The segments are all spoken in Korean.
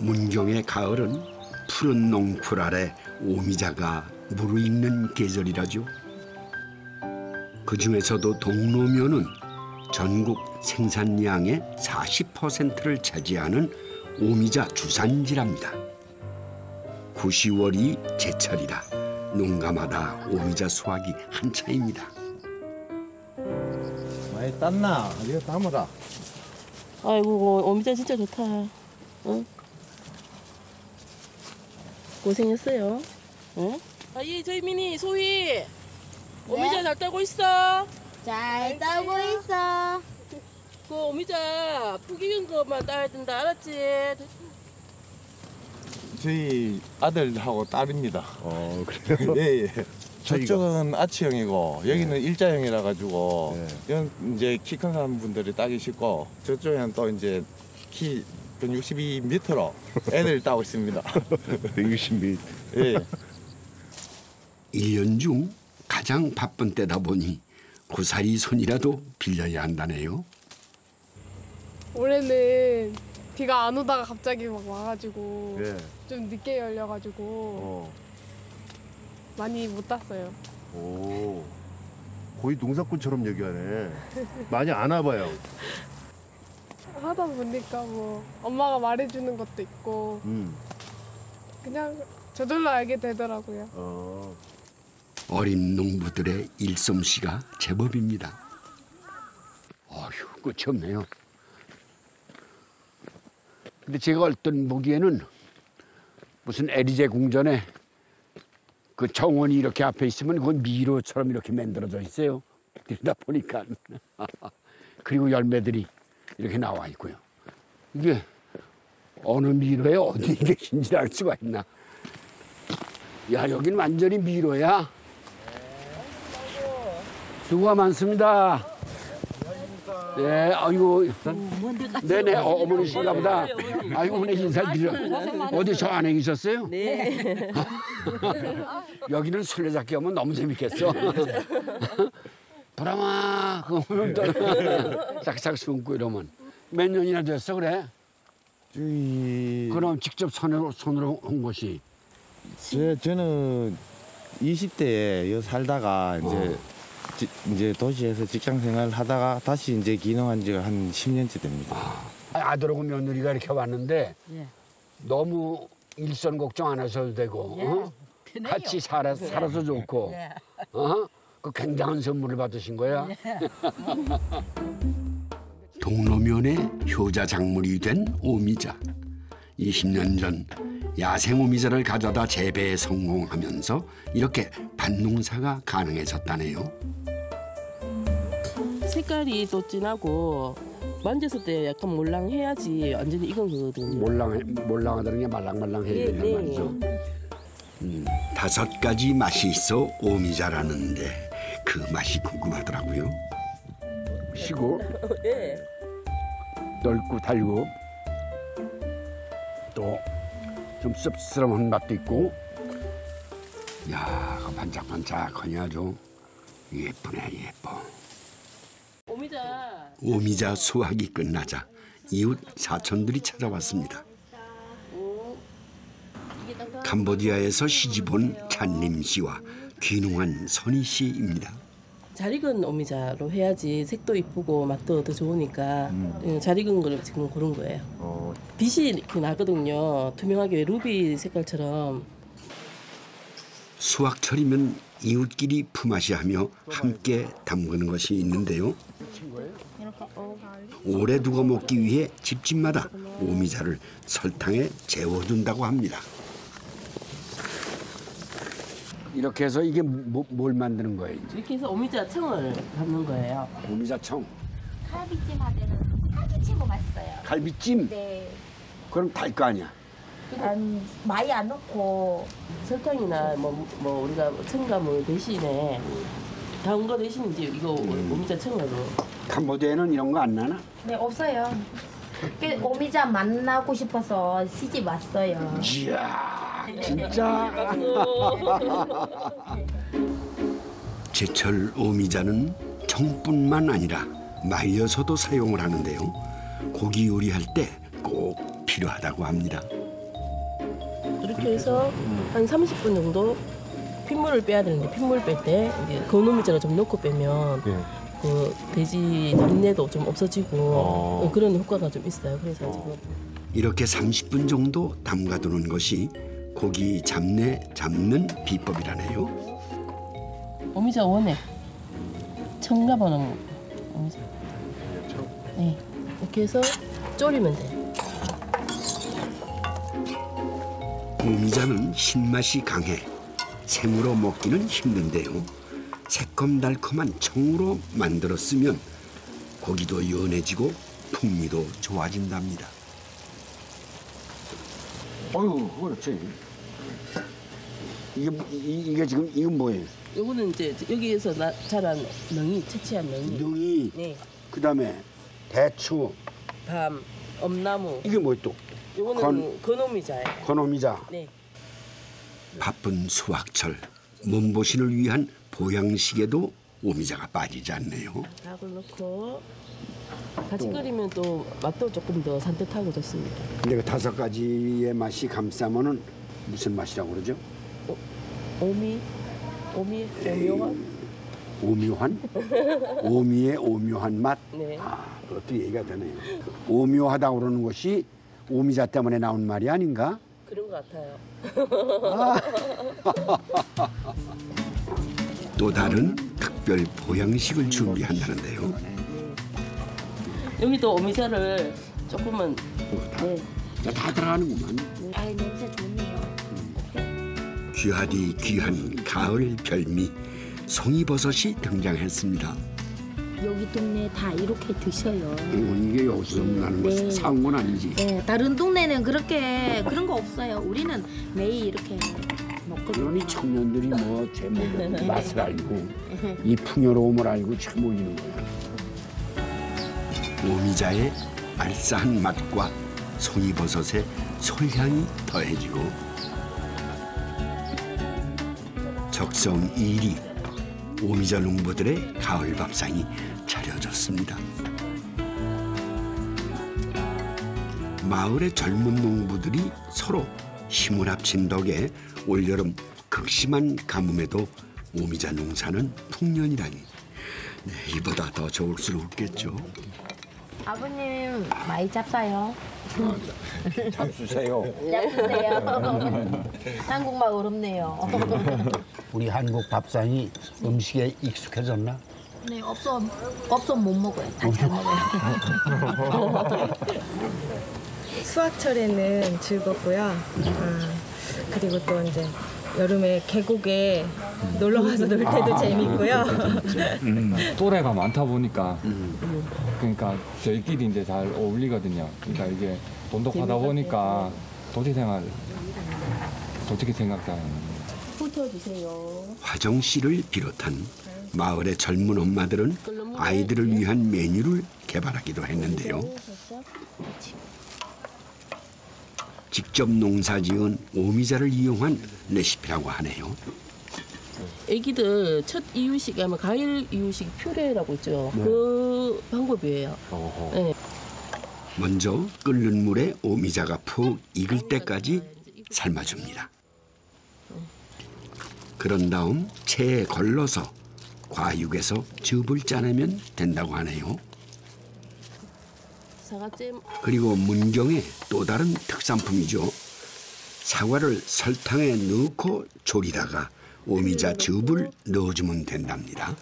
문경의 가을은 푸른 농풀 아래 오미자가 무르익는 계절이라죠. 그중에서도 동로면은 전국 생산량의 40%를 차지하는 오미자 주산지랍니다. 9, 10월이 제철이라 농가마다 오미자 수확이 한차입니다. 많이 땄나? 이거 담으라. 아이고 오미자 진짜 좋다. 응? 고생했어요. 응? 아이 저희 미니 소희 오미자 잘 따고 있어. 잘 따고 있어. 그 오미자 푸기운 것만 따야 된다 알았지? 저희 아들하고 딸입니다. 그래요? 예, 예. 저쪽은 아치형이고 여기는 일자형이라 가지고 이건 이제 키 큰 사람분들이 따기 쉽고 저쪽에는 또 이제 키 162m로 애들 따고 있습니다. 160m. 예. 1년 중 가장 바쁜 때다 보니 고사리 손이라도 빌려야 한다네요. 올해는 비가 안 오다가 갑자기 막 와가지고 예. 좀 늦게 열려가지고 많이 못 땄어요. 오. 거의 농사꾼처럼 얘기하네. 많이 안 와봐요. 하다 보니까 뭐 엄마가 말해주는 것도 있고 그냥 저절로 알게 되더라고요. 어린 농부들의 일솜씨가 제법입니다. 어휴, 끝이 없네요. 근데 제가 얼핏 보기에는 무슨 에리제 궁전에 그 정원이 이렇게 앞에 있으면 그건 미로처럼 이렇게 만들어져 있어요. 들다 보니까. 그리고 열매들이 이렇게 나와 있고요. 이게 어느 미로에 어디 계신지 알 수가 있나. 야, 여긴 완전히 미로야. 수고가 많습니다. 네, 아이고. 네네, 어머니신가 보다. 아이고, 어머니 인사드려. 어디 저 안에 계셨어요? 네. 여기는 술래잡기 하면 너무 재밌겠어. 보람아, 그러면 또 싹싹 숨고 이러면. 몇 년이나 됐어, 그래? 그럼 직접 손으로 한 것이? 저는 20대에 여기 살다가 이제 도시에서 직장 생활을 하다가 다시 이제 귀농한 지가 한 10년째 됩니다. 아들하고 며느리가 이렇게 왔는데 너무 일선 걱정 안 하셔도 되고 같이 살아서 좋고 그 굉장한 선물을 받으신 거야. 동로면의 효자 작물이 된 오미자. 20년 전 야생 오미자를 가져다 재배에 성공하면서 이렇게 밭농사가 가능해졌다네요. 색깔이 또 진하고 만졌을 때 약간 몰랑해야지 완전히 익은 거거든요. 몰랑하다는 게 말랑말랑해야 된단 네. 말이죠. 5가지 맛이 있어 오미자라는데 그 맛이 궁금하더라고요. 시고 네. 넓고 달고 또 좀 씁쓸한 맛도 있고. 야, 반짝반짝하니 아주 예쁘네, 예뻐. 오미자 수확이 끝나자 이웃 사촌들이 찾아왔습니다. 캄보디아에서 시집온 찬림 씨와 귀농한 선희 씨입니다. 잘 익은 오미자로 해야지 색도 이쁘고 맛도 더 좋으니까 잘 익은 거를 지금 고른 거예요. 빛이 이렇게 나거든요. 투명하게 루비 색깔처럼. 수확철이면 이웃끼리 품앗이하며 함께 담그는 것이 있는데요. 오래 두고 먹기 위해 집집마다 오미자를 설탕에 재워둔다고 합니다. 이렇게 해서 이게 뭘 만드는 거예요? 이제? 이렇게 해서 오미자 청을 담는 거예요. 오미자청. 갈비찜 하면은 아주 최고 맛있어요. 갈비찜? 네. 그럼 달 거 아니야? 많이 안 넣고 설탕이나 뭐 우리가 첨가물 대신에 다운 거 대신 이제 이거 오미자 청으로. 캄보디아에는 이런 거 안 나나? 네 없어요. 오미자 만나고 싶어서 시집 왔어요. 이야, 진짜. 제철 오미자는 청뿐만 아니라 말려서도 사용을 하는데요. 고기 요리할 때 꼭 필요하다고 합니다. 이렇게 해서 한 30분 정도 핏물을 빼야 되는데 핏물 뺄 때 건오미자를 좀 넣고 빼면 그 돼지 잡내도 좀 없어지고 그런 효과가 좀 있어요. 그래서 지금 이렇게 30분 정도 담가두는 것이 고기 잡내 잡는 비법이라네요. 오미자 원액 청가버는 오미자. 네, 이렇게 해서 졸이면 돼. 오미자는 신맛이 강해 생으로 먹기는 힘든데요. 새콤달콤한 청으로 만들어 쓰면 고기도 연해지고 풍미도 좋아진답니다. 어유, 그렇지. 이게 지금 이건 뭐예요? 요거는 이제 여기에서 자란 능이 채취한 능이. 능이. 네. 그다음에 대추. 밤, 엄나무. 이게 뭐 또? 요거는 건오미자예요. 건오미자. 네. 바쁜 수확철 몸보신을 위한 보양식에도 오미자가 빠지지 않네요. 닭을 넣고 같이 끓이면 또 맛도 조금 더 산뜻하고 좋습니다. 근데 그 5가지의 맛이 감싸면은 무슨 맛이라고 그러죠? 오묘한? 오묘한? 오미의 오묘한 맛? 네. 그것도 얘기가 되네요. 오묘하다고 그러는 것이 오미자 때문에 나온 말이 아닌가? 그런 것 같아요. 또 다른 특별 보양식을 준비한다는데요. 여기도 오미자를 조금만. 네. 다 들어가는구만. 아이 냄새 좋네요. 귀하디 귀한 가을 별미 송이버섯이 등장했습니다. 여기 동네 다 이렇게 드셔요. 이게 여기서 나는 거 네. 사온 건 아니지. 네, 다른 동네는 그렇게 그런 거 없어요. 우리는 매일 이렇게 먹거든요. 그러니 청년들이 뭐 제목의 맛을 알고 이 풍요로움을 알고 참 올리는 거야. 오미자의 알싸한 맛과 송이버섯의 솔향이 더해지고 적성 1위 오미자 농부들의 가을 밥상이 차려졌습니다. 마을의 젊은 농부들이 서로 힘을 합친 덕에 올여름 극심한 가뭄에도 오미자 농사는 풍년이라니. 네, 이보다 더 좋을 수는 없겠죠. 아버님 많이 잡사요. 잡수세요. 잡수세요. 한국말 어렵네요. 우리 한국 밥상이 음식에 익숙해졌나? 네, 없어 못 먹어요. 다 잘 먹어요. 수학철에는 즐겁고요. 그리고 또 이제 여름에 계곡에 놀러 가서 놀 때도 재밌고요. 또래가 많다 보니까 그러니까 저희끼리 이제 잘 어울리거든요. 그러니까 이게 돈독하다 보니까 도시 생각도 훑어주세요. 화정 씨를 비롯한 마을의 젊은 엄마들은 아이들을 위한 메뉴를 개발하기도 했는데요. 직접 농사지은 오미자를 이용한 레시피라고 하네요. 애기들 첫 이유식 아마 과일 이유식 퓨레라고 있죠. 그 방법이에요. 네. 먼저 끓는 물에 오미자가 푹 익을 때까지 삶아줍니다. 그런 다음 체에 걸러서 과육에서 즙을 짜내면 된다고 하네요. 사과잼. 그리고 문경의 또 다른 특산품이죠. 사과를 설탕에 넣고 졸이다가 오미자 즙을 넣어주면 된답니다.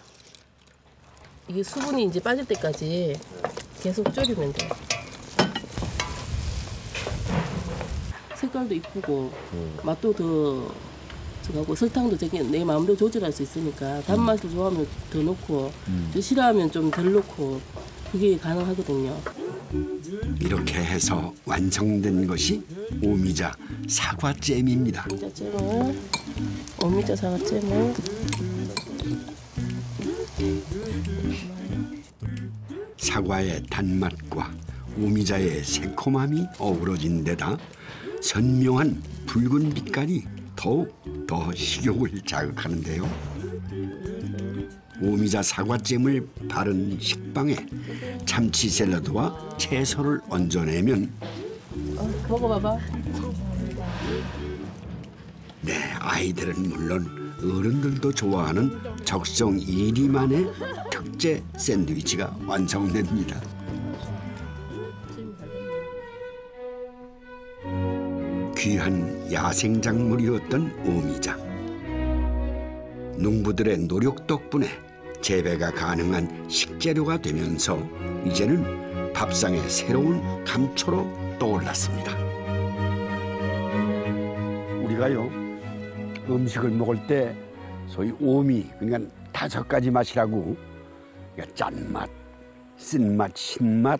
이게 수분이 이제 빠질 때까지 계속 졸이면 돼요. 색깔도 이쁘고 맛도 더 저하고 설탕도 되게 내 마음대로 조절할 수 있으니까 단맛을 좋아하면 더 넣고 또 싫어하면 좀 덜 넣고 그게 가능하거든요. 이렇게 해서 완성된 것이 오미자 사과잼입니다. 오미자 사과잼을 사과의 단맛과 오미자의 새콤함이 어우러진 데다 선명한 붉은 빛깔이 더욱 더 식욕을 자극하는데요. 오미자 사과잼을 바른 식빵에 참치 샐러드와 채소를 얹어내면 먹어봐봐. 네, 아이들은 물론 어른들도 좋아하는 적성 1위 만의 특제 샌드위치가 완성됩니다. 귀한 야생작물이었던 오미자. 농부들의 노력 덕분에 재배가 가능한 식재료가 되면서 이제는 밥상의 새로운 감초로 떠올랐습니다. 우리가요, 음식을 먹을 때 소위 오미, 그러니까 5가지 맛이라고, 그러니까 짠맛, 쓴맛, 신맛,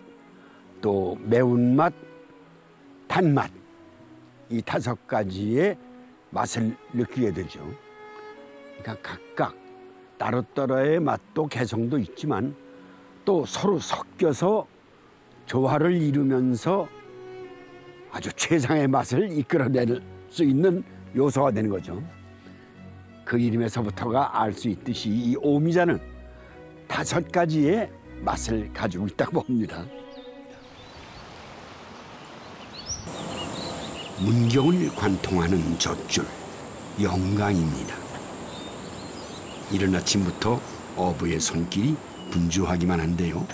또 매운맛, 단맛, 이 5가지의 맛을 느끼게 되죠. 그러니까 각각 따로따로의 맛도 개성도 있지만 또 서로 섞여서 조화를 이루면서 아주 최상의 맛을 이끌어낼 수 있는 요소가 되는 거죠. 그 이름에서부터가 알 수 있듯이 이 오미자는 5가지의 맛을 가지고 있다고 봅니다. 문경을 관통하는 젖줄, 영강입니다. 이른 아침부터 어부의 손길이 분주하기만 한데요.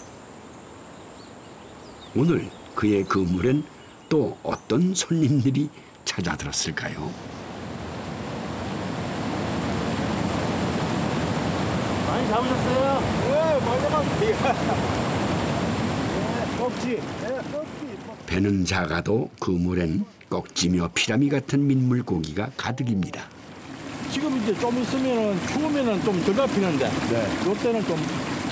오늘 그의 그물엔 또 어떤 손님들이 찾아들었을까요? 많이 잡으셨어요? 네, 많이 잡았습니다. 꺽지. 배는 작아도 그물엔 꺽지며 피라미 같은 민물고기가 가득입니다. 지금 이제 좀 있으면은 추우면은 좀 덜 잡히는데, 네. 요때는 좀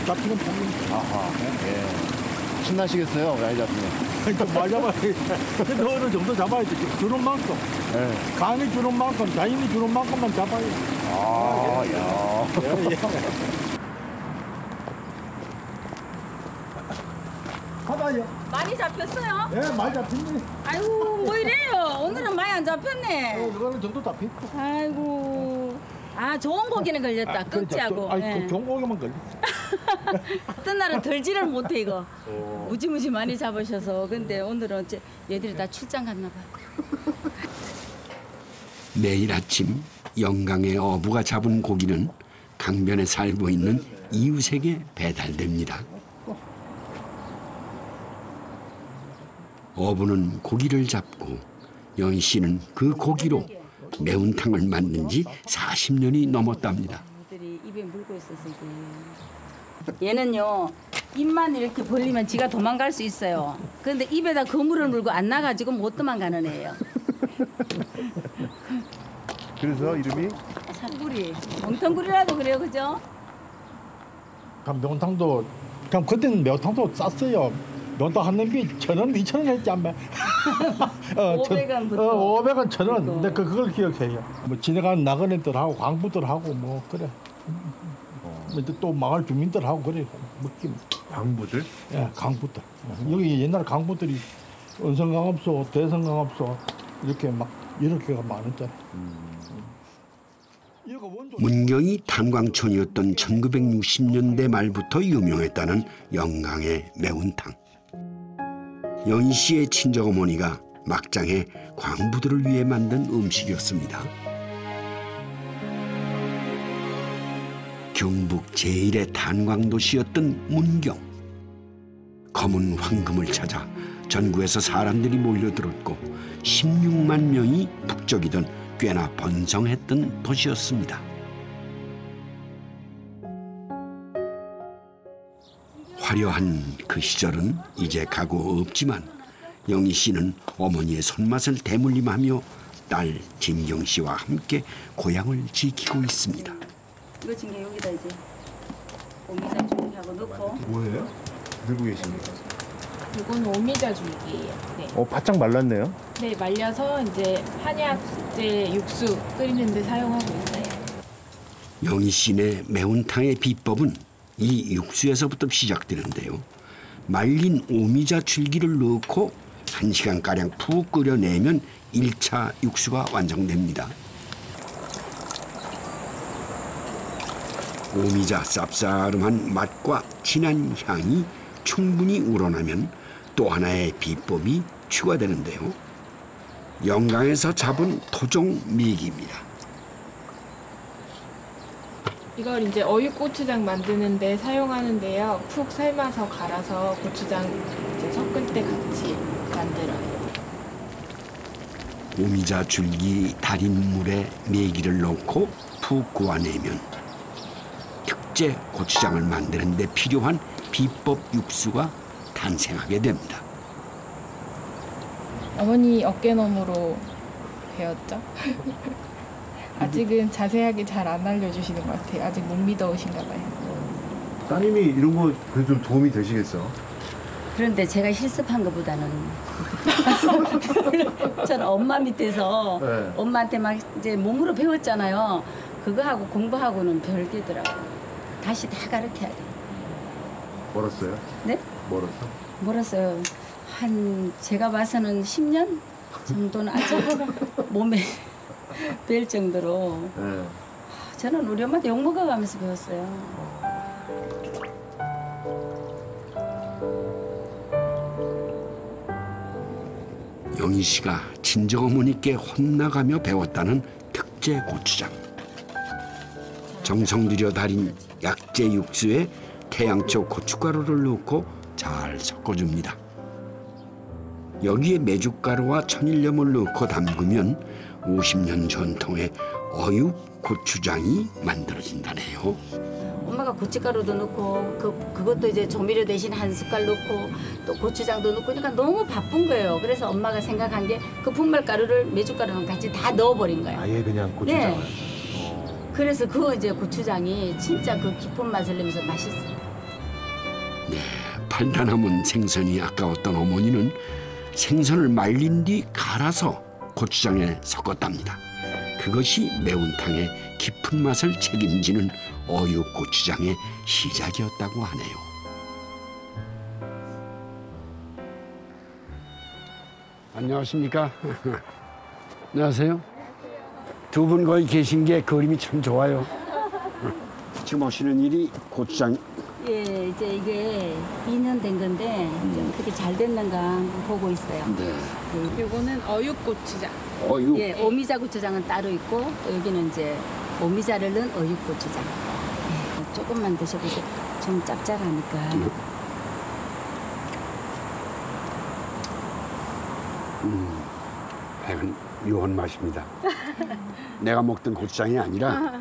잡히는 편입니다. 아하. 예. 신나시겠어요? 많이 잡으면. 그러니까 많이 잡아야 돼. 근데 어느 정도 잡아야지. 주는 만큼. 네. 강이 주는 만큼, 자연이 주는 만큼만 잡아야 돼. 아, 예. 야. 예, 예. 봐봐요. 많이 잡혔어요? 예, 많이 잡혔네. 아이고 뭐 이래요? 오늘은 많이 안 잡혔네. 이거는 정도 잡혔고. 아이고. 아 좋은 고기는 걸렸다. 꺽지하고. 아니, 좋은 고기만 걸렸어. 어떤 날은 덜지를 못해 이거. 무지무지 많이 잡으셔서. 근데 오늘은 이제 얘들이 다 출장 갔나 봐요. 매일 아침 영강의 어부가 잡은 고기는 강변에 살고 있는 이웃에게 배달됩니다. 어부는 고기를 잡고 영희 씨는 그 고기로 매운탕을 만든 지 40년이 넘었답니다. 얘들이 입에 물고 있어서 이게. 얘는요 입만 이렇게 벌리면 지가 도망갈 수 있어요. 그런데 입에다 그물을 물고 안 나가지고 못 도망가는 애예요. 그래서 이름이? 산구리. 멍텅구리라도 그래요, 그죠? 매운탕도 그냥 그때는 매운탕도 쌌어요. 매운탕 한 냄비 1,000원, 2,000원 했지 않나? 500원부터. 500원, 1,000원. 근데 그걸 기억해요. 뭐 지나가는 나그네들하고 광부들하고 뭐 그래. 이제 또 마을 주민들하고 그래 먹기. 광부들? 예, 광부들. 여기 옛날 광부들이 은성강업소, 대성강업소 이렇게 막 이렇게가 많았잖아. 문경이 탄광촌이었던 1960년대 말부터 유명했다는 영강의 매운탕. 영희 씨의 친정어머니가 막장에 광부들을 위해 만든 음식이었습니다. 경북 제1의 탄광도시였던 문경. 검은 황금을 찾아 전국에서 사람들이 몰려들었고 16만 명이 북적이던 꽤나 번성했던 도시였습니다. 화려한 그 시절은 이제 가고 없지만 영희 씨는 어머니의 손맛을 대물림하며 딸 진경 씨와 함께 고향을 지키고 있습니다. 이거 지금 여기다 이제 오미자 줄기하고 넣고. 뭐예요? 들고 계십니까? 이거는 오미자 줄기예요. 네. 바짝 말랐네요. 네, 말려서 이제 한약재 육수 끓이는데 사용하고 있어요. 영희 씨네 매운탕의 비법은 이 육수에서부터 시작되는데요. 말린 오미자 줄기를 넣고 1시간가량 푹 끓여내면 1차 육수가 완성됩니다. 오미자 쌉싸름한 맛과 진한 향이 충분히 우러나면 또 하나의 비법이 추가되는데요. 영강에서 잡은 토종 미기입니다. 이걸 이제 어육 고추장 만드는데 사용하는데요. 푹 삶아서 갈아서 고추장 이제 섞을 때 같이 만들어요. 오미자 줄기 달인 물에 메기를 넣고 푹 구워내면 특제 고추장을 만드는 데 필요한 비법 육수가 탄생하게 됩니다. 어머니 어깨너머로 배웠죠? 아직은 자세하게 잘 안 알려주시는 것 같아요. 아직 못 믿어오신가 봐요. 따님이 이런 거 그래도 좀 도움이 되시겠어? 그런데 제가 실습한 것보다는 저는 엄마 밑에서 네. 엄마한테 막 이제 몸으로 배웠잖아요. 그거하고 공부하고는 별개더라고요. 다시 다 가르쳐야 돼요. 멀었어요? 네? 멀었어? 멀었어요. 한 제가 봐서는 10년 정도는 아직 몸에 뵐 정도로 네. 저는 우리 엄마한테 욕 먹어가면서 배웠어요. 영희 씨가 친정어머니께 혼나가며 배웠다는 특제 고추장. 정성 들여 달인 약재 육수에 태양초 고춧가루를 넣고 잘 섞어줍니다. 여기에 메주가루와 천일염을 넣고 담그면 50년 전통의 어육 고추장이 만들어진다네요. 엄마가 고춧가루도 넣고 그것도 이제 조미료 대신 한 숟갈 넣고 또 고추장도 넣고 그러니까 너무 바쁜 거예요. 그래서 엄마가 생각한 게 그 분말가루를 메주가루랑 같이 다 넣어버린 거예요. 아예 그냥 고추장을? 네. 그래서 그 이제 고추장이 진짜 그 깊은 맛을 내면서 맛있어요. 네, 팔다 남은 생선이 아까웠던 어머니는 생선을 말린 뒤 갈아서 고추장에 섞었답니다. 그것이 매운탕의 깊은 맛을 책임지는 어육 고추장의 시작이었다고 하네요. 안녕하십니까? 안녕하세요. 두 분 거기 계신 게 그림이 참 좋아요. 지금 하시는 일이 고추장. 예, 이제 이게 2년 된 건데 좀 어떻게 잘 됐는가 보고 있어요. 네. 요거는 어육 고추장. 어육. 예, 오미자 고추장은 따로 있고 또 여기는 이제 오미자를 넣은 어육 고추장. 예, 조금만 드셔보세요. 좀 짭짤하니까. 하여간 묘한 맛입니다. 내가 먹던 고추장이 아니라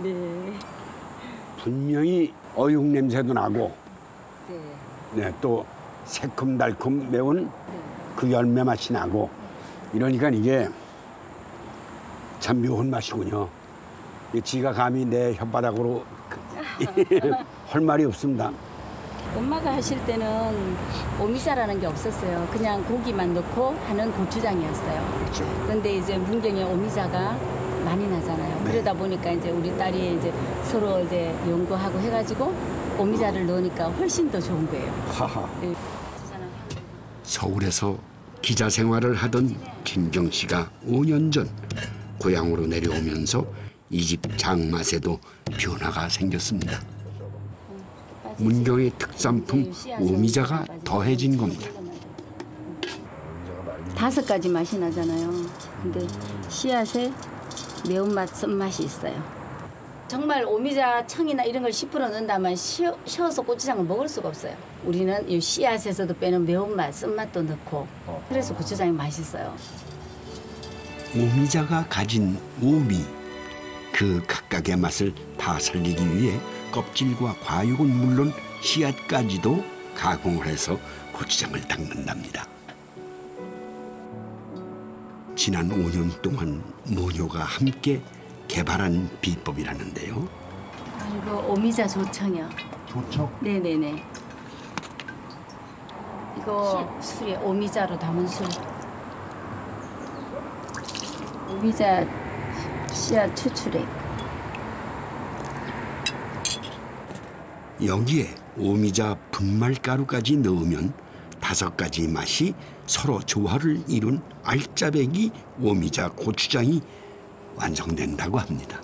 네. 분명히 어육 냄새도 나고 네. 네, 또 새콤달콤 매운 그 열매 맛이 나고 이러니까 이게 참 묘한 맛이군요. 지가 감히 내 혓바닥으로 할 말이 없습니다. 엄마가 하실 때는 오미자라는 게 없었어요. 그냥 고기만 넣고 하는 고추장이었어요. 그렇죠. 근데 이제 문경에 오미자가 많이 나잖아요. 네. 그러다 보니까 이제 우리 딸이 이제 서로 이제 연구하고 해가지고 오미자를 넣으니까 훨씬 더 좋은 거예요. 하하. 네. 서울에서 기자 생활을 하던 김경 씨가 5년 전 고향으로 내려오면서 이 집 장맛에도 변화가 생겼습니다. 문경의 특산품 오미자가 더해진 겁니다. 5가지 맛이 나잖아요. 근데 씨앗에 매운맛, 쓴맛이 있어요. 정말 오미자 청이나 이런 걸 10% 넣는다면 쉬어서 고추장을 먹을 수가 없어요. 우리는 이 씨앗에서도 빼는 매운맛, 쓴맛도 넣고 그래서 고추장이 맛있어요. 오미자가 가진 오미, 그 각각의 맛을 다 살리기 위해 껍질과 과육은 물론 씨앗까지도 가공을 해서 고추장을 닦는답니다. 지난 5년 동안 모녀가 함께 개발한 비법이라는데요. 이거 오미자 조청이요. 조청? 네네네. 이거 술이에요. 오미자로 담은 술. 오미자 씨앗 추출액. 여기에 오미자 분말가루까지 넣으면 5가지 맛이 서로 조화를 이룬 알짜배기 오미자 고추장이 완성된다고 합니다.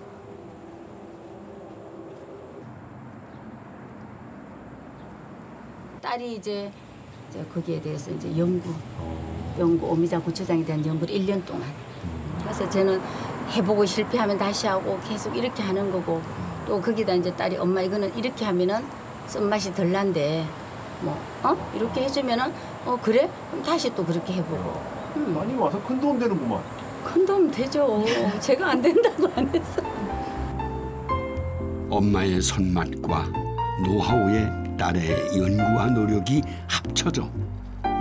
딸이 이제 거기에 대해서 이제 연구 오미자 고추장에 대한 연구를 1년 동안. 그래서 저는 해보고 실패하면 다시 하고 계속 이렇게 하는 거고 또 거기다 이제 딸이 엄마 이거는 이렇게 하면은 쓴맛이 덜 난대. 뭐 이렇게 해주면은 그래? 그럼 다시 또 그렇게 해보고. 많이 와서 큰 도움 되는구만. 큰 도움 되죠. 제가 안 된다고 안 했어. 엄마의 손맛과 노하우에 딸의 연구와 노력이 합쳐져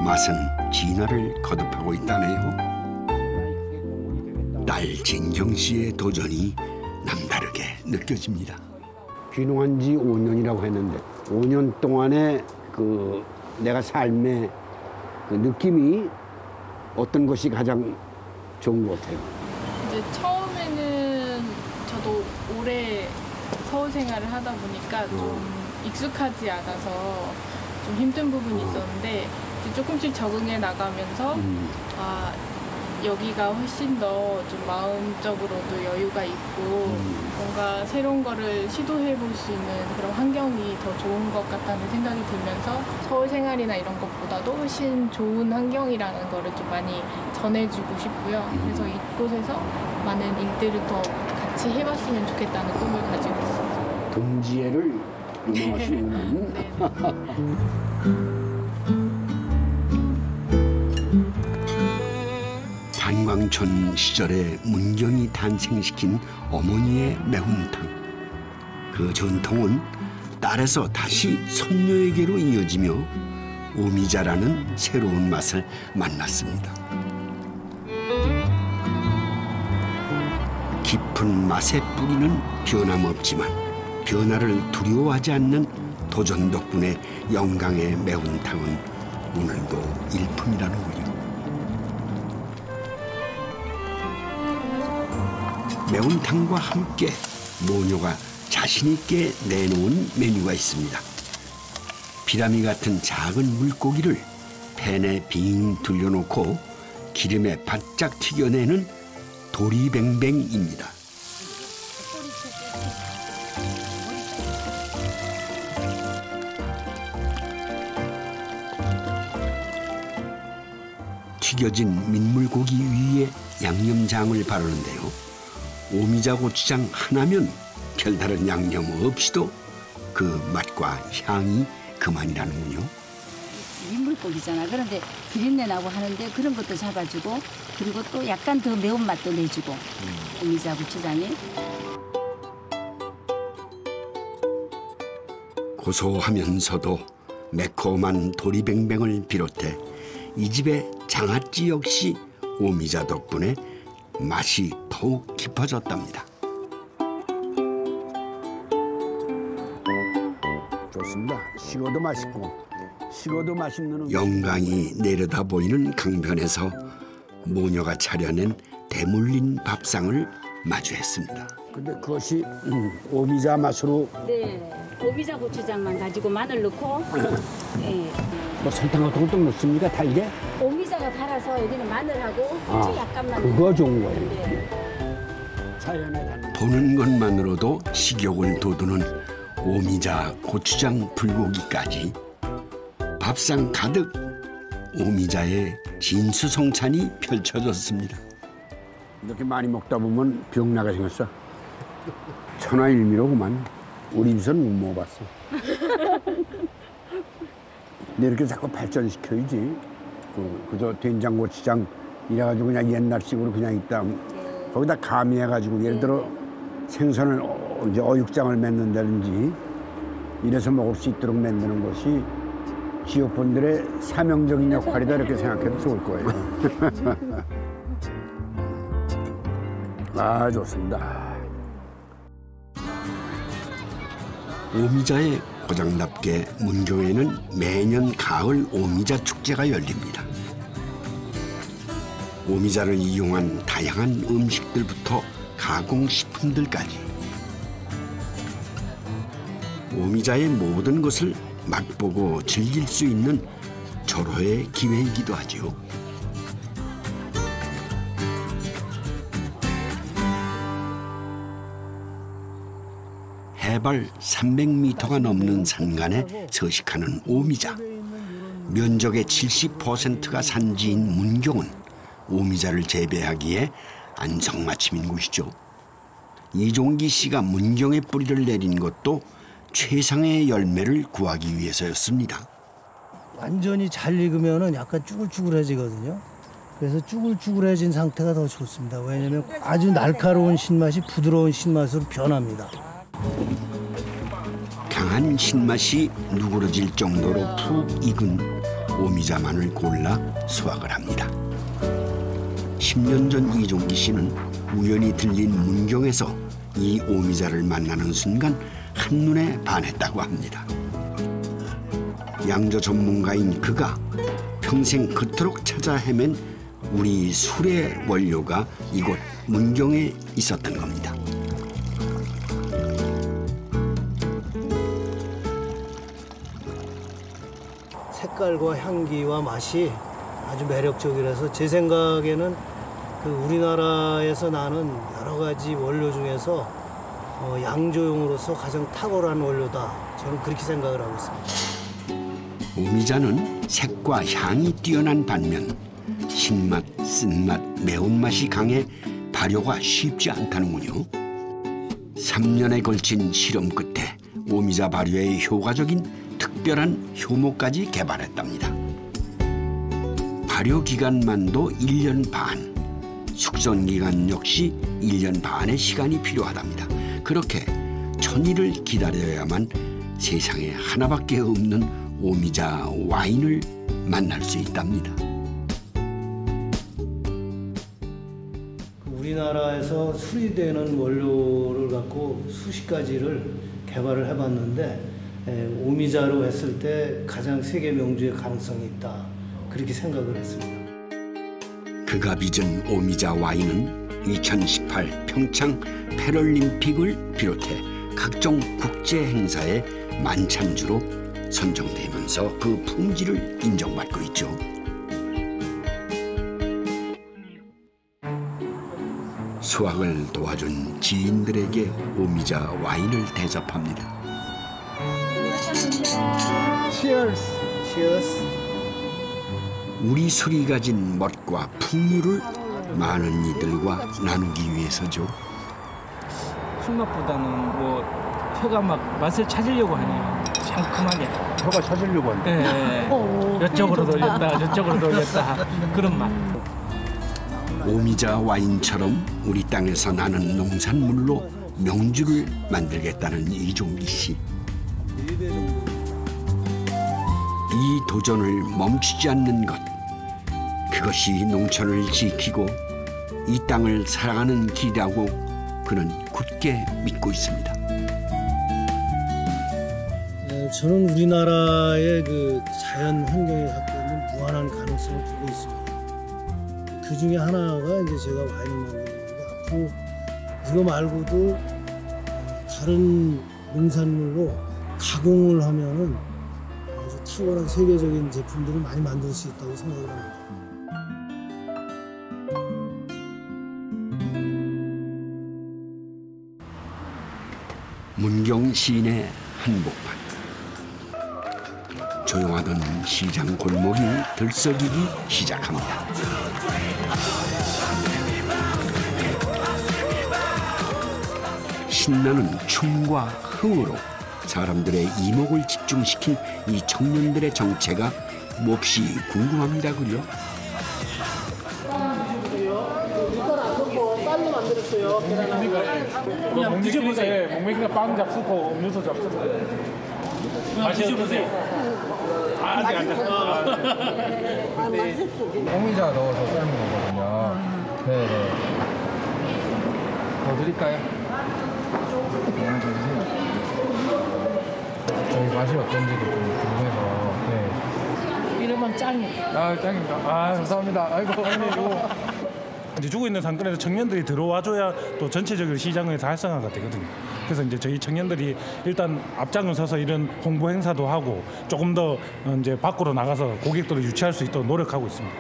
맛은 진화를 거듭하고 있다네요. 딸 진경 씨의 도전이 남다르게 느껴집니다. 귀농한 지 5년이라고 했는데 5년 동안에 내가 삶의 느낌이 어떤 것이 가장 좋은 것 같아요? 이제 처음에는 저도 오래 서울 생활을 하다 보니까 좀 익숙하지 않아서 좀 힘든 부분이 있었는데 이제 조금씩 적응해 나가면서 여기가 훨씬 더 좀 마음적으로도 여유가 있고 뭔가 새로운 거를 시도해 볼 수 있는 그런 환경이 더 좋은 것 같다는 생각이 들면서 서울 생활이나 이런 것보다도 훨씬 좋은 환경이라는 거를 좀 많이 전해주고 싶고요. 그래서 이곳에서 많은 일들을 더 같이 해봤으면 좋겠다는 꿈을 가지고 있습니다. 동지애를 유명하시는 네. 한광촌 시절에 문경이 탄생시킨 어머니의 매운탕. 그 전통은 딸에서 다시 손녀에게로 이어지며 오미자라는 새로운 맛을 만났습니다. 깊은 맛의 뿌리는 변함없지만 변화를 두려워하지 않는 도전 덕분에 영광의 매운탕은 오늘도 일품이라는군요. 매운탕과 함께 모녀가 자신 있게 내놓은 메뉴가 있습니다. 피라미 같은 작은 물고기를 팬에 빙 둘려놓고 기름에 바짝 튀겨내는 도리뱅뱅입니다. 튀겨진 민물고기 위에 양념장을 바르는데요. 오미자 고추장 하나면 별다른 양념 없이도 그 맛과 향이 그만이라는군요. 민물고기잖아. 그런데 비린내 나고 하는데 그런 것도 잡아주고 그리고 또 약간 더 매운맛도 내주고 오미자 고추장이. 고소하면서도 매콤한 도리뱅뱅을 비롯해 이 집의 장아찌 역시 오미자 덕분에 맛이 더욱 깊어졌답니다. 좋습니다. 식어도 맛있고 식어도 맛있는 영광이 내려다 보이는 강변에서 모녀가 차려낸 대물린 밥상을 마주했습니다. 근데 그것이 오미자 맛으로. 네, 오미자 고추장만 가지고 마늘 넣고. 네. 뭐 설탕 같은 것도 넣습니까? 달게? 오미자가 달아서 여기는 마늘하고 후추 약간만. 그거 좋은 거예요. 네. 보는 것만으로도 식욕을 돋우는 오미자 고추장 불고기까지 밥상 가득 오미자의 진수성찬이 펼쳐졌습니다. 이렇게 많이 먹다 보면 병 나게 생겼어. 천하일미로구만. 우리 집에서는 못 먹어봤어. 근데 이렇게 자꾸 발전시켜야지. 그저 된장고추장 이래가지고 그냥 옛날식으로 그냥 있다. 거기다 가미해가지고 예를 들어 생선을 이제 어육장을 맺는다든지 이래서 먹을 수 있도록 만드는 것이 지역분들의 사명적인 역할이다 이렇게 생각해도 좋을 거예요. 아, 좋습니다. 오미자의 고장답게 문경에는 매년 가을 오미자 축제가 열립니다. 오미자를 이용한 다양한 음식들부터 가공식품들까지 오미자의 모든 것을 맛보고 즐길 수 있는 절호의 기회이기도 하죠. 해발 300m가 넘는 산간에 서식하는 오미자. 면적의 70%가 산지인 문경은 오미자를 재배하기에 안성맞춤인 곳이죠. 이종기 씨가 문경에 뿌리를 내린 것도 최상의 열매를 구하기 위해서였습니다. 완전히 잘 익으면은 약간 쭈글쭈글해지거든요. 그래서 쭈글쭈글해진 상태가 더 좋습니다. 왜냐하면 아주 날카로운 신맛이 부드러운 신맛으로 변합니다. 강한 신맛이 누그러질 정도로 푹 익은 오미자만을 골라 수확을 합니다. 10년 전 이종기 씨는 우연히 들린 문경에서 이 오미자를 만나는 순간 한눈에 반했다고 합니다. 양조 전문가인 그가 평생 그토록 찾아 헤맨 우리 술의 원료가 이곳 문경에 있었던 겁니다. 색깔과 향기와 맛이 아주 매력적이라서 제 생각에는 그 우리나라에서 나는 여러 가지 원료 중에서 양조용으로서 가장 탁월한 원료다. 저는 그렇게 생각을 하고 있습니다. 오미자는 색과 향이 뛰어난 반면 신맛, 쓴맛, 매운맛이 강해 발효가 쉽지 않다는군요. 3년에 걸친 실험 끝에 오미자 발효에 효과적인 특별한 효모까지 개발했답니다. 발효 기간만도 1년 반, 숙성 기간 역시 1년 반의 시간이 필요하답니다. 그렇게 천일을 기다려야만 세상에 하나밖에 없는 오미자 와인을 만날 수 있답니다. 우리나라에서 수리되는 원료를 갖고 수십 가지를 개발을 해봤는데 오미자로 했을 때 가장 세계 명주의 가능성이 있다. 그렇게 생각을 했습니다. 그가 빚은 오미자 와인은 2018 평창 패럴림픽을 비롯해 각종 국제 행사의 만찬주로 선정되면서 그 품질을 인정받고 있죠. 수확을 도와준 지인들에게 오미자 와인을 대접합니다. Cheers. Cheers. 우리 술이 가진 멋과 풍류를 많은 이들과 나누기 위해서죠. 술맛보다는 뭐 혀가 막 맛을 찾으려고 하네요. 상큼하게. 혀가 찾으려고 한다. 네. 이쪽으로 돌렸다, 저쪽으로 돌렸다. 그런 맛. 오미자 와인처럼 우리 땅에서 나는 농산물로 명주를 만들겠다는 이종기 씨. 이 도전을 멈추지 않는 것, 그것이 농촌을 지키고 이 땅을 사랑하는 길이라고 그는 굳게 믿고 있습니다. 저는 우리나라의 그 자연 환경이 갖고 있는 무한한 가능성을 보고 있습니다. 그 중에 하나가 이제 제가 와인을 만드는 건데 앞으로 이거 말고도 다른 농산물로 가공을 하면은 아주 탁월한 세계적인 제품들을 많이 만들 수 있다고 생각을 합니다. 문경 시인의 한복판. 조용하던 시장 골목이 들썩이기 시작합니다. 신나는 춤과 흥으로 사람들의 이목을 집중시킨 이 청년들의 정체가 몹시 궁금합니다군요. 그냥 드셔보세요. 몽맥이나 빵 잡수고 음료수 잡수고. 드셔보세요. 아직 안 됐어. 오미자 넣어서 삶은 거거든요. 네네. 더 드릴까요? 너무 드세요. 저희 맛이 어떤지도 좀 궁금해서. 네. 이러면 짱이에요. 아, 짱입니다. 아, 감사합니다. 아이고, 형님 이거. 이제 주고 있는 상권에서 청년들이 들어와줘야 또 전체적으로 시장에서 활성화가 되거든요. 그래서 이제 저희 청년들이 일단 앞장을 서서 이런 홍보 행사도 하고 조금 더 이제 밖으로 나가서 고객들을 유치할 수 있도록 노력하고 있습니다.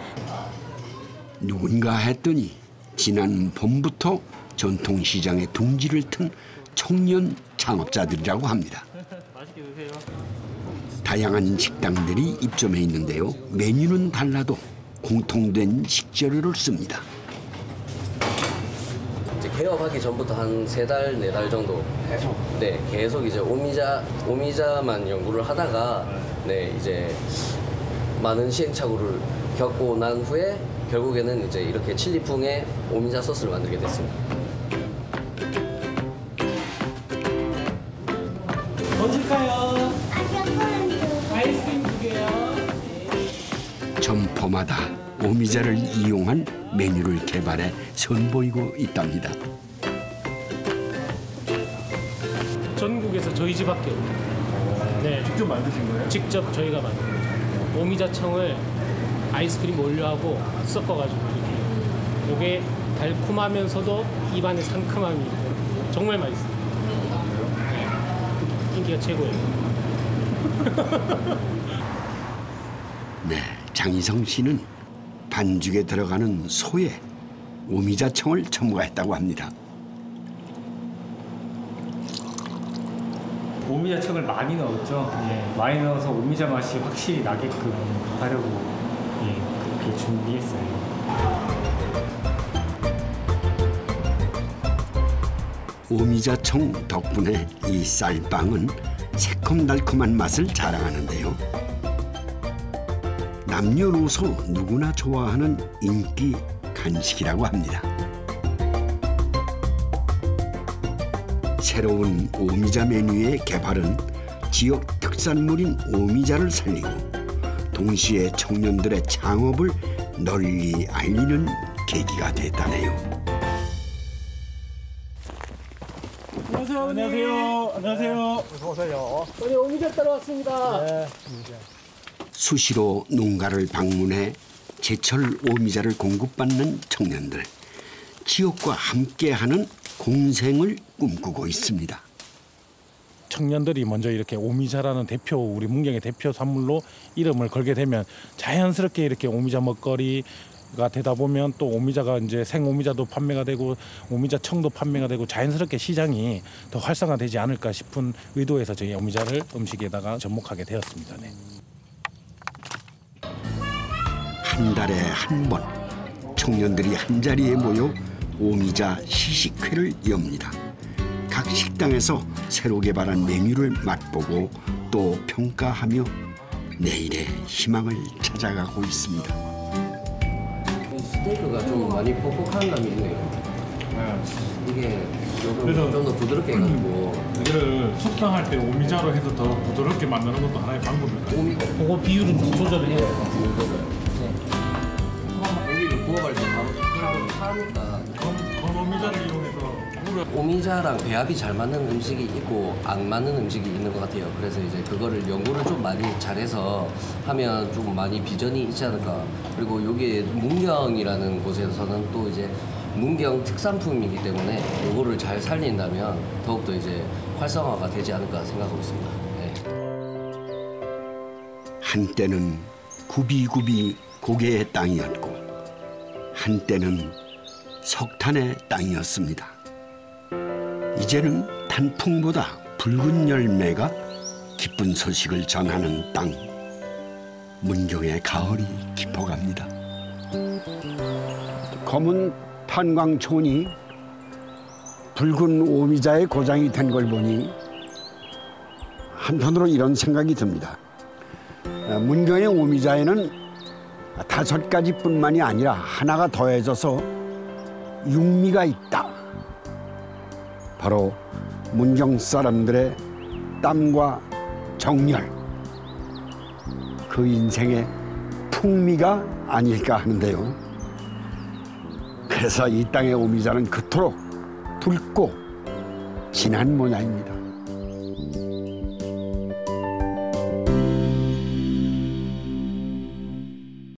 누군가 했더니 지난 봄부터 전통시장의 둥지를 튼 청년 창업자들이라고 합니다. 맛있게 드세요. 다양한 식당들이 입점해 있는데요. 메뉴는 달라도 공통된 식재료를 씁니다. 개업하기 전부터 한 3달, 4달 정도 계속? 네, 계속 이제 오미자만 연구를 하다가 네, 이제 많은 시행착오를 겪고 난 후에 결국에는 이제 이렇게 칠리풍의 오미자 소스를 만들게 됐습니다. 더 줄까요? 아이스크림 2개요. 점포마다 오미자를 이용한 메뉴를 개발해 선보이고 있답니다. 전국에서 저희 집밖에 없어요. 네. 직접 만드신 거예요? 직접 저희가 만든 거죠. 오미자청을 아이스크림 원료하고 섞어가지고 이렇게. 이게 달콤하면서도 입안에 상큼함이 있고 정말 맛있어요. 네. 인기가 최고예요. 네, 장희성 씨는 반죽에 들어가는 소에 오미자청을 첨가했다고 합니다. 오미자청을 많이 넣었죠. 예, 많이 넣어서 오미자 맛이 확실히 나게끔 하려고 그렇게 준비했어요. 오미자청 덕분에 이 쌀빵은 새콤달콤한 맛을 자랑하는데요. 남녀노소 누구나 좋아하는 인기 간식이라고 합니다. 새로운 오미자 메뉴의 개발은 지역 특산물인 오미자를 살리고 동시에 청년들의 창업을 널리 알리는 계기가 됐다네요. 안녕하세요. 안녕하세요. 안녕하세요. 어서 오세요. 오늘 오미자 따러 왔습니다. 네. 수시로 농가를 방문해 제철 오미자를 공급받는 청년들. 지역과 함께하는 공생을 꿈꾸고 있습니다. 청년들이 먼저 이렇게 오미자라는 우리 문경의 대표 산물로 이름을 걸게 되면 자연스럽게 이렇게 오미자 먹거리가 되다 보면 또 오미자가 이제 생오미자도 판매가 되고 오미자청도 판매가 되고 자연스럽게 시장이 더 활성화되지 않을까 싶은 의도에서 저희 오미자를 음식에다가 접목하게 되었습니다. 네. 한 달에 한 번 청년들이 한자리에 모여 오미자 시식회를 엽니다. 각 식당에서 새로 개발한 메뉴를 맛보고 또 평가하며 내일의 희망을 찾아가고 있습니다. 스테이크가 좀 많이 퍽퍽한 감이 있네요. 이게 그래서 좀 더 부드럽게 해가지고 이거를 숙성할 때 오미자로 해서 더 부드럽게 만드는 것도 하나의 방법일까요? 그거 비율은 좀 조절을 해야 돼요. 고기를 구워갈 때 바로 파니까 건오미자를 이용해서 오미자랑 배합이 잘 맞는 음식이 있고 안 맞는 음식이 있는 것 같아요. 그래서 이제 그거를 연구를 좀 많이 잘해서 하면 좀 많이 비전이 있지 않을까. 그리고 여기 문경이라는 곳에서는 또 이제 문경 특산품이기 때문에 이거를 잘 살린다면 더욱더 이제 활성화가 되지 않을까 생각하고 있습니다. 네. 한때는 구비구비 고개의 땅이었고 한때는 석탄의 땅이었습니다. 이제는 단풍보다 붉은 열매가 기쁜 소식을 전하는 땅. 문경의 가을이 깊어갑니다. 검은 탄광촌이 붉은 오미자의 고장이 된 걸 보니 한편으로 이런 생각이 듭니다. 문경의 오미자에는 5가지뿐만이 아니라 하나가 더해져서 육미가 있다. 바로 문경 사람들의 땀과 정열, 그 인생의 풍미가 아닐까 하는데요. 그래서 이 땅의 오미자는 그토록 붉고 진한 모양입니다.